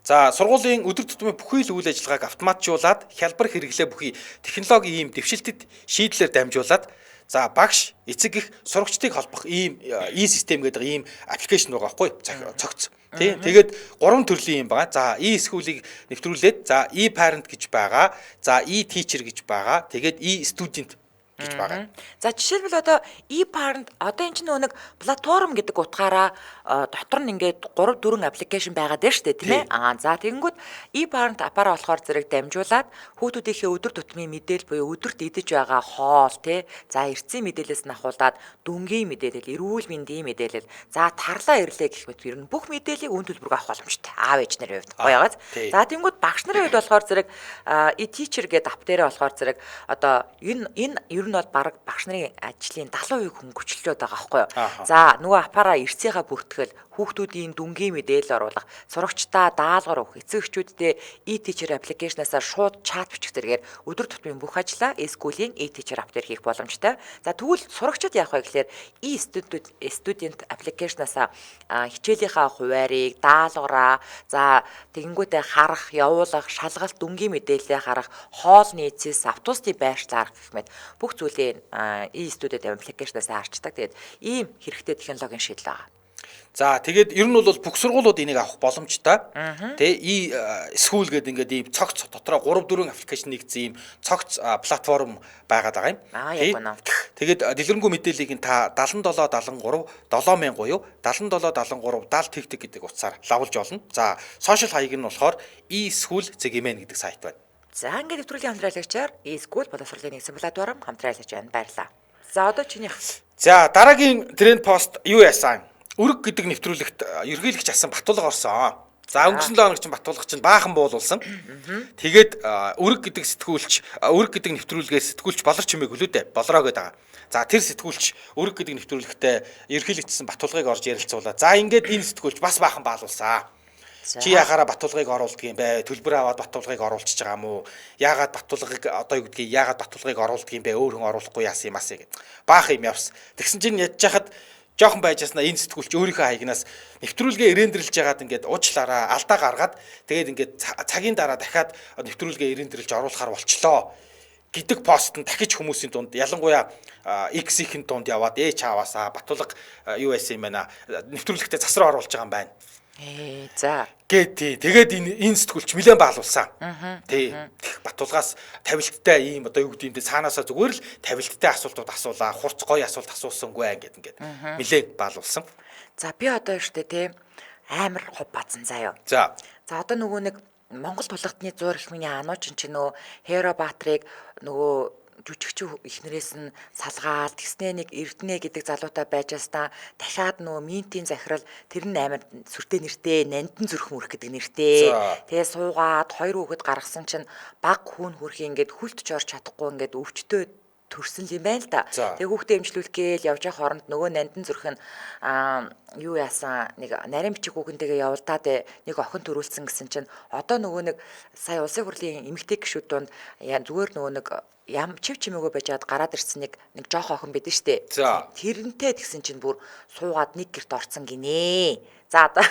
B: За сургуулийн өдөр тутмын бүхий л үйл ажиллагааг автоматжуулаад хялбар хэрэглээ бүхий технологийн ийм дэвшилтэд шийдлээр дамжуулаад за багш эцэг их сурагчдыг холбох ийм e-систем гэдэг ийм аппликейшн байгаа байхгүй цогц. Тийм. Тэгээд 3 төрлийн юм байгаа. За e-school-ыг нэвтрүүлээд за e-parent гэж байгаа. За e-teacher гэж байгаа. Тэгээд e-student гэж байгаа.
A: За жишээлбэл одоо e-parent одоо энэ чинь нэг платформ гэдэг утгаараа дотор нь ингээд 3 4 аппликейшн байгаад байна шүү дээ тийм ээ. За тэгэнгүүт e-parent аппараа болохоор зэрэг дамжуулаад хүүхдүүдийнхээ өдөр тутмын мэдээлэл буюу өдөрт идэж байгаа хоол тий. За эрдэсийн мэдээлэлээс нь ахуулаад дүнгийн мэдээлэл, эрүүл мэндийн мэдээлэл, за тарлаа ирлээ гэх мэт ер нь бүх мэдээллийг үн төлбөрөөр авах боломжтой. Аав ээж нарын хувьд гоёгоц. За тэгэнгүүт багш нарын хувьд болохоор зэрэг e-teacher гэдэг ап дээрээ болохоор зэрэг одоо энэ ер нь бол баг багш нарын ажлын 70% хөнгөвчлөөд байгаа байхгүй юу. За нөгөө аппараа эрсийнхаа бүртгэл хүүхдүүдийн дүнгийн мэдээлэл оруулах, сурагчдаа даалгавар өгөх, эцэг эхчүүдтэй e-teacher аппликейшнасаар шууд чат бичих зэрэгээр өдөр тутмын бүх ажлаа e-school-ийн e-teacher ап дээр хийх боломжтой. За тэгвэл сурагчид яах вэ гэхээр e-student аппликейшнасаа хичээлийнхаа хуваарийг, даалгавраа, за тэгэнгүүтээ харах, явуулах, шалгалт, дүнгийн мэдээлэлээ харах, хоол нийцээс автобусны байршлаар гэх мэт бүх зүйлийг e-student аппликейшнаас харчдаг. Тэгээд ийм хэрэгтэй технологийн шийдэл байгаа.
B: За тэгээд ер нь бол бүх сургуулиуд энийг авах боломжтой. Тэгээ school гэдэг ингээд ийм цогц дотроо 3 4 аппликейшн нэгдсэн ийм цогц платформ байгаад байгаа юм. Тэгээд дэлгэрэнгүй мэдээллийг та 77 73 7000 буюу 77 73 70 тэгтэг гэдэг утсаар лавлж олно. За сошиал хаяг нь болохоор e-school.gmail гэдэг сайт байна.
A: За ингээд нэвтрүүлгийн хамтран ажиллагчаар e-school боловсролын нэгдсэн платформ хамтран ажиллаж байна. Баярлалаа. За одоо чинийх.
B: За дараагийн тренд пост юу яасан? Үрэг гэдэг нэвтрүүлэгт ерөнхийлөгч асан Батулга орсон. За өнгөрсөн 7 хоног чинь Батулга чинь баахан буулуулсан. Тэгээд үрэг гэдэг сэтгүүлч үрэг гэдэг нэвтрүүлгээс сэтгүүлч болор чимээг өлөөдөө болроо гэдэг байгаа. За тэр сэтгүүлч үрэг гэдэг нэвтрүүлэгтээ ерөнхийлөгчсөн Батулгыг орж ярилцуулаа. За ингээд энэ сэтгүүлч бас баахан баалуулсан. Чи яхаараа Батулгыг оруулдаг юм бэ? Төлбөр аваад Батулгыг оруулчихж байгаа юм уу? Яагаад Батулгыг одоо юу гэдгийг яагаад Батулгыг оруулдаг юм бэ? Өөр хүн оруулахгүй яасан юм асаа гэд. Баах юм явсан. Тэгсэн чинь ядж хахад жоохон байжснаа энэ сэтгүүлч өөрийнхөө хаягнаас нэвтрүүлгээ рендерлж яагаад ингээд уучлаараа алдаа гаргаад тэгээд ингээд цагийн дараа дахиад нэвтрүүлгээ рендерлж оруулахар болчлоо гэдэг пост нь дахиж хүмүүсийн дунд ялангуяа X-ийн дунд яваад чааваасаа Батулга юу байсан юм байна нэвтрүүлэгтээ засраа оруулж байгаа юм байна.
A: За.
B: Тэгээд энэ сэтгүүлч нэлээд баалуулсан. Тий. Батулгаас тавилттай ийм одоо юу гэдэг юм бэ цаанаасаа зүгээр л тавилттай асуултууд асуулаа, хурц гоё асуулт асуусангүй ингээд нэлээд баалуулсан.
A: За би одоо штэ те амар хов бацсан заяа.
B: За.
A: За одоо нөгөө нэг Монгол тулгадны 100 их миний анууч ч нөө Хэро Баатрыг нөгөө жүжигч ихнэрээс нь салгаал тэгснээ нэг Эрдэнэ гэдэг залуутай байжаас та дахиад нөгөө минтийн захирал тэр нь амар сүртэй нэртэй Нандин зүрх мөрөх гэдэг нэртэй. Тэгээ суугаад 2 хүүхэд гаргасан чинь баг хүүн хүрхи ингээд хүлтж орч чадахгүй ингээд өвчтөө төрсөн юм байна л да. Тэгээ хүүхдээ эмчлүүлэх гээл явж явах хооронд нөгөө Нандин зүрх нь юу яасан нэг нарийн бичиг хүүхэнтэйгээ явуулдаад нэг охин төрүүлсэн гэсэн чинь одоо нөгөө нэг сая улсын хурлын эмэгтэй гишүүд донд зүгээр нөгөө нэг ям чив чимээгөө байжгаад гараад ирсэн нэг жоох охин байдэн штэ. Тэрнтэй тэгсэн чинь бүр суугаад нэг герт орцсон гинэ. За одоо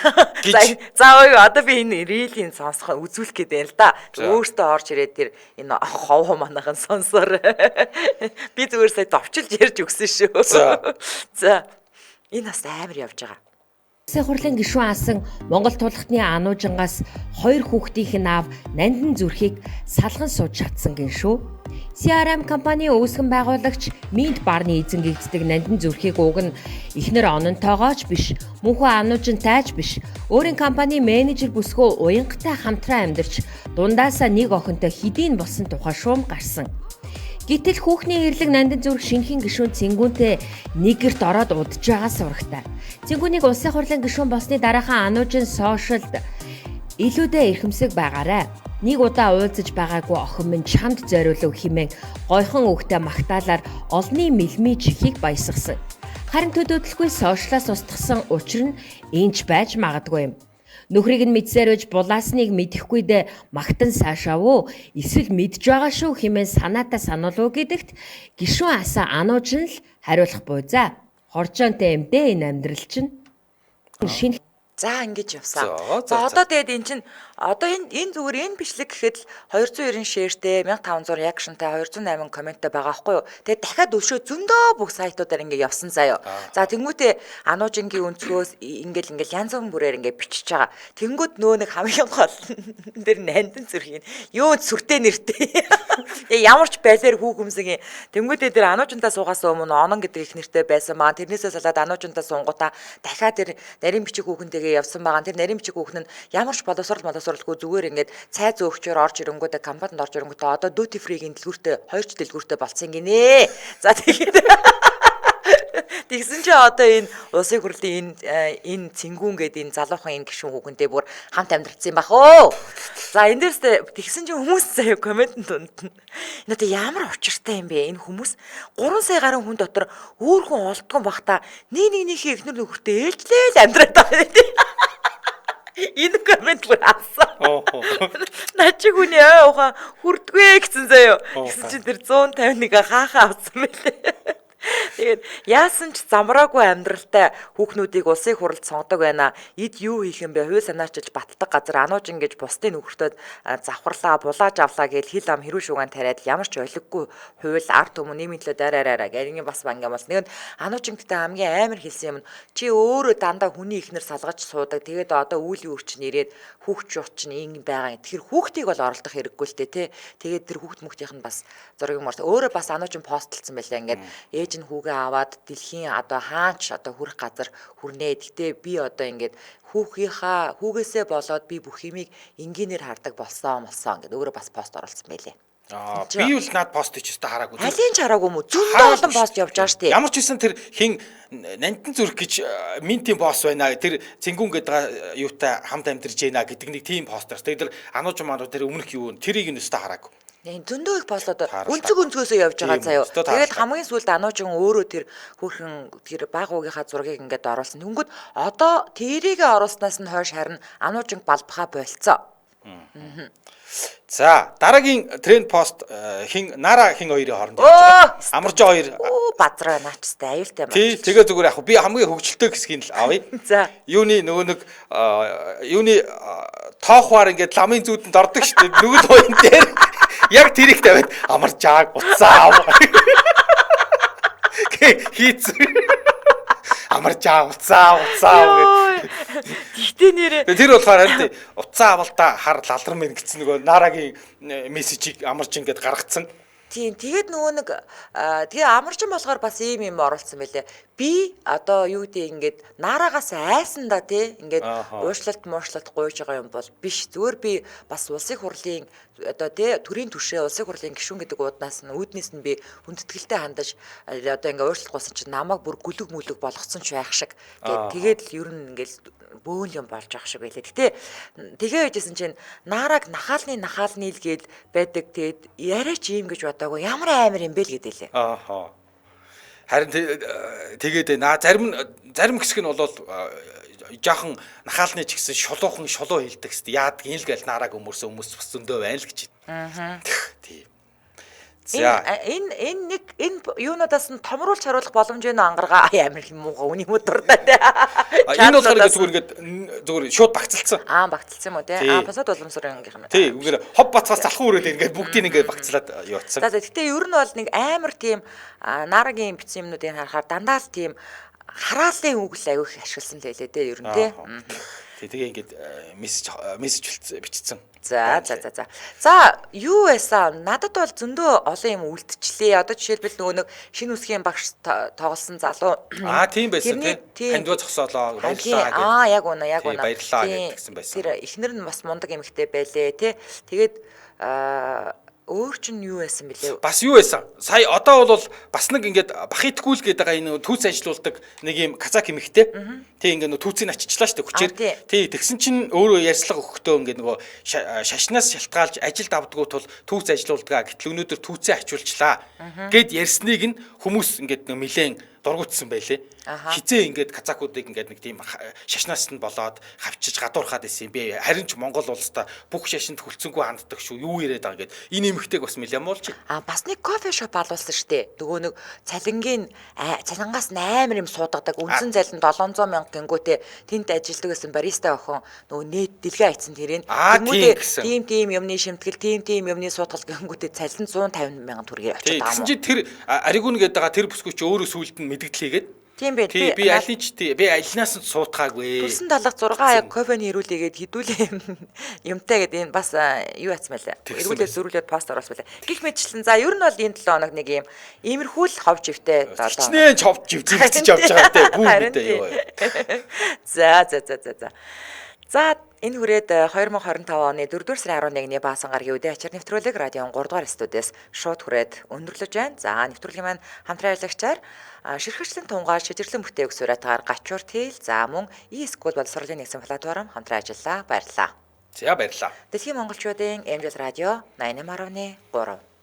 A: одоо би энэ рилийг сонсох үзүүлэх гээд байна л да. Өөртөө орж ирээд тэр энэ хов манайхан сонсоор би зүгээр сая товчилж ярьж өгсөн шүү. За энэ бас амар явж байгаа.
C: Улсын хурлын гишүүн асан Монгол тулгадны ануужингаас 2 хүүхдийн аав Нандин зүрхийг салган сууж чадсан гин шүү. CRM компани үүсгэн байгуулагч Минт Барны эзэн гэгддэг Нандин зүрхийг уг нь эхнэр ононтойгооч биш, мөнхөн ануужинтайч биш, өөрийн компани менежер бүсгүй уянгатай хамтран амьдарч дундаасаа нэг охинтой хэдийн болсон тухай шуум гарсан. Гэтэл хүүхний эрлэг Нандин зүрх шинэхэн гишүүн Цэнгүүнтэй нэг гэрт ороод удаж байгаа сурагтай. Цэнгүүнийг улсын хурлын гишүүн болсны дараахан ануужин сошиалд илүүдээ эрхэмсэг байгаарай. Нэг удаа уулзаж байгаагүй охин минь чамд зориулв хэмээн гойхон өгтэй магтаалаар олонний мэлмий чихийг баясгасан. Харин төдөөдөлгүй сошиалаас устгасан учир нь энэч байж магадгүй юм. Нөхрийг нь мэдсээр байж булаасныг мэдэхгүйдээ магтан саашаавуу эсвэл мэдж байгаа шүү хэмээн санаатаа сануулв гэдэгт гишүүн асаа анууж нь л хариулах буй за. Хоржоонтой юм дээ энэ амьдрал чинь. Шинэ
A: За ингэж явсан. За одоо тэгээд эн чинь одоо энэ зүгээр энэ бичлэг гэхэд л 290 шеэртэй 1500 реакшнтай 208 комменттэй байгаа байхгүй юу. Тэгээд дахиад өшөө зөндөө бүх сайтуудаар ингэ явсан заяа. За тэнгуүтээ ануужингийн өнцгөөс ингээл янз бүрийн бүрээр ингэ бичиж байгаа. Тэнгүүд нөө нэг хамгийн гол дээр Нандин зүрхийн юу сүртэй нэртэй. Ямар ч байлаар хүүхэмсэг. Тэнгүүдээ тэр ануужинтаа суугаас өмнө онон гэдэг их нэртэй байсан маа. Тэрнээсээ салаад ануужинтаа сунгуудаа дахиад тэр нарийн бичиг хүүхэнтэйгээ явсан байгаа. Тэр нарийн бичиг хүүхэн нь ямар ч боловсралгүй зүгээр ингээд цай зөөгчөөр орж ирэнгүүтээ компанид орж ирэнгүүтээ одоо duty free-гийн дэлгүүртээ 2 ч дэлгүүртээ болцсон гинэ. За тэгээд тэгсэн чи одоо энэ улсын хурлын энэ Цэнгүүн гэдэг энэ залуухан энэ гишүүн хүүхэнтэй бүр хамт амьдралцсан юм бах оо. За энэ дээрс тэгсэн чи хүмүүс заяа комментэн дунд нь надад ямар учиртай юм бэ? Энэ хүмүүс 3 сая гаруй хүн дотор өөр хүн олдгон бахта нэгнийхээ эхнэр нөхөртөө ээлжлээл амьдраад байгаа тийм. Энэ коммент бүр авсан. Начиг хүний ухаан хүрдгүй гэсэн заяа. Гэсэн чи тэр 151 хаахаа авсан мэлээ. Тэгээд яасан ч замраагүй амьдралтай хүүхнүүдийг улсын хурлд сонгодог байна. Эд юу хийх юм бэ? Хууль санаачилж батдаг газар ануужин гэж бусдын нөхөртөд завхарлаа, булааж авлаа гэж хил ам хэрүү шугаан тариад ямар ч ойлгохгүй хууль ард түмэн нийгмийн төлөө дараараа гэрийн бас банга бол нэгэн ануужинтай хамгийн амар хэлсэн юм. Чи өөрөө дандаа хүний ихнэр салгаж суудаг. Тэгээд одоо үйл үрч нэрээд хүүхч юуч нь ингэ байгаа. Тэгэхээр хүүхдийг бол оролдох хэрэггүй л дээ тий. Тэгээд тэр хүүхд мөхтийнх нь бас зургийг морс өөрөө бас ануужин постлцсан байлаа. Ингээд ээж нь хүүгээ аваад дэлхийн одоо хаач одоо хүрэх газар хүрнэ. Гэтэ би одоо ингээд хүүгээсээ болоод би бүх юмыг энгийнээр хардаг болсон ингээд өөрөө бас пост оруулсан байлээ.
B: Би юу л наад пост ч өстө хараагүй.
A: Алин ч хараагүй мө зөндөө олон пост явж байгаа штэ.
B: Ямар ч байсан тэр хин Нандин зүрх гэж минтийн босс байна. Тэр Цэнгүүн гэдэг юутай хамт амьдарч байна гэдэг нэг тийм постер. Тэгээд тэр анууж мануу тэр өмнөх юу тэрийг нь өстө хараагүй.
A: Зөндөө их болоод өнцгөөсөө явж байгаа заяа. Тэгээд хамгийн сүүлд ануужин өөрөө тэр хөрхэн тэр баг уугийнхаа зургийг ингээд оруулсан. Тэнгүүд одоо тэрийг оруулснаас нь хойш харин ануужин балбахаа болцоо.
B: За дараагийн тренд пост Нара хин хоёрын хооронд явж байгаа. Амарч хоёр
A: базраа наачстай аюултай байна.
B: Тий, тэгээ зүгээр яг би хамгийн хөвгчлөлтөө хэсгийг л авъя.
A: За.
B: Юуны нөгөө нэг юуны тоохвар ингээд ламын зүүдэнд ордог шүү дээ. Нүгэл хоёрын дээр яг тэрийг тавиад амарч ааг уцаа. Хийц. Амарч ааг уцаа гэдэг.
A: Гэхдээ нэрээ
B: тэр болохоор харин уцаа авалтаа хар лалран мэн гэсэн нөгөө Нарагийн мессежийг амарч ингээд гаргацсан.
A: Тийм тэгээд нөгөө нэг тэгээ амарчин болохоор бас ийм юм оруулсан байлээ. Би одоо юу гэдэг ингээд наараагаас айсандаа тий ингээд уушлалт гуйж байгаа юм бол биш. Зүгээр би бас улсын хурлын одоо тий төрийн түвшээ улсын хурлын гишүүн гэдэг ууднаас нь үүднээс нь би хүндэтгэлтэй хандаж одоо ингээд уушлалт гуйсан чинь намайг бүр гүлэг мүлэг болгоцсон ч байх шиг тэгээд л ер нь ингээд бөөн юм болж байгаа шиг байлээ. Гэтэ тэгээ байжсэн чинь наараг нахаалны л гээд байдаг. Тэгээд яриач ийм гэж бодоагүй ямар амар юм бэ л гэдэлээ.
B: Харин тэгээд зарим хэсэг нь болол жоохон нахаалны ч гэсэн шулуухан шулуу хилдэг хэвээр яадаг юм л гээл наараг хүмүүс бас зөндөө байна л гэж байна. Тийм. За
A: энэ юунуудаас нь томруулж харуулах боломж байна ангаргаа амар мууга үний мод дуртай тий.
B: Энэ болохоор зүгээр шууд багцалцсан.
A: Багцалцсан юм уу тий. Босоод уламжлалын юм.
B: Тий, үгээр хов бацаас залхуу өрөөл ингээд бүгдийг ингээд багцлаад явуулсан.
A: За гэтээ ер нь бол нэг амар тийм наарагийн бичсэн юмнуудыг харахаар дандаа л тийм хараалын үг л аягүй ашигласан л байлээ тий ер нь тий.
B: Тэгээ ингээд мессеж бичсэн.
A: За юу байсан? Надад бол зөндөө олон юм үлдчихлээ. Одоо жишээлбэл нөгөө нэг шинэ үсгийн багш тоглосон залуу.
B: Тийм байсан тий. Хандва зогсоолоо баярлалаа.
A: Яг үнэ.
B: Баярлалаа гэсэн байсан.
A: Тэр эхнэр нь бас мундаг эмэгтэй байлээ тий. Тэгээд өөр чинь юу байсан бэлээ?
B: Бас юу байсан? Сая одоо бол бас нэг ингээд бахитгүүл гэдэг байгаа энэ түүц ажиллаулдаг нэг юм казак эмэгтэй. Тий ингээд түүцийг ачичлаа штэ хүчээр. Тий тэгсэн чинь өөрөө ярьслага өгөхдөө ингээд нөгөө шашнаас шалтгаалж ажилд авдгуу тул түүц ажиллаулдгаа гэтэл өнөөдөр түүцээ ачуулчлаа гэд ярьсныг нь хүмүүс ингээд нэлээн дургуутсан байлээ. Хизээ ингээд казакуудыг ингээд нэг тийм шашнаас нь болоод хавчиж гадуурхаад исэн юм бэ. Харин ч Монгол улстай бүх шашинд хүлцэнгүй ханддаг шүү. Юу яриад байгаа ингээд энэ эмэгтэйг бас нэлээд муулж.
A: Бас нэг кофе шоп алуулсан штэ. Нөгөө нэг цалингаас амар юм суудадаг. Үнсэн цалин 700 мянга гингүүтэй тэнд ажилдаг гэсэн бариста охин нөгөө нийт дэлгээ айцсан тэрийг тийм юмны шимтгэл тийм юмны суудгал гингүүтэй цалин 150 мянган төгрөгийг очиж байгаа юм.
B: Тэгсэн чи тэр аригүн гэдэг байгаа тэр бүсгүйч өөрөө сүулт нь мэдгдлээгээд
A: тийм бэ.
B: Би алинаас нь суутгаагүй.
A: Төрсөн талах 6 хаяг кофений ирүүлээгээд хідүүлээ юмтай гэдэг энэ бас юу яцсан байлаа. Ирүүлээд зөрүүлээд пост оруулсан байлаа. Гэх мэтчлэн за ер нь бол энэ 7 хоног нэг юм иймэрхүү л ховж ивтэй
B: хичнээн човж зэгцэж явж байгаа те бүгдээ юу.
A: За энэ хүрээд 2025 оны 4-р сарын 11-ний баасан гарагийн үдээ ачаар нэвтрүүлэг радион 3 дугаар студиэс шууд хүрээд өндөрлөж байна. За нэвтрүүлгийн маань хамтран ажиллагчаар ширхэгчлийн тунгаал шижирлэн бүтээг сураатгаар гачуур тэл за мөн e-school боловсролын нэгэн платформ хамтран ажиллаа. Баярлалаа.
B: За баярлалаа.
A: Дэлхийн монголчуудын MJ радио 88.3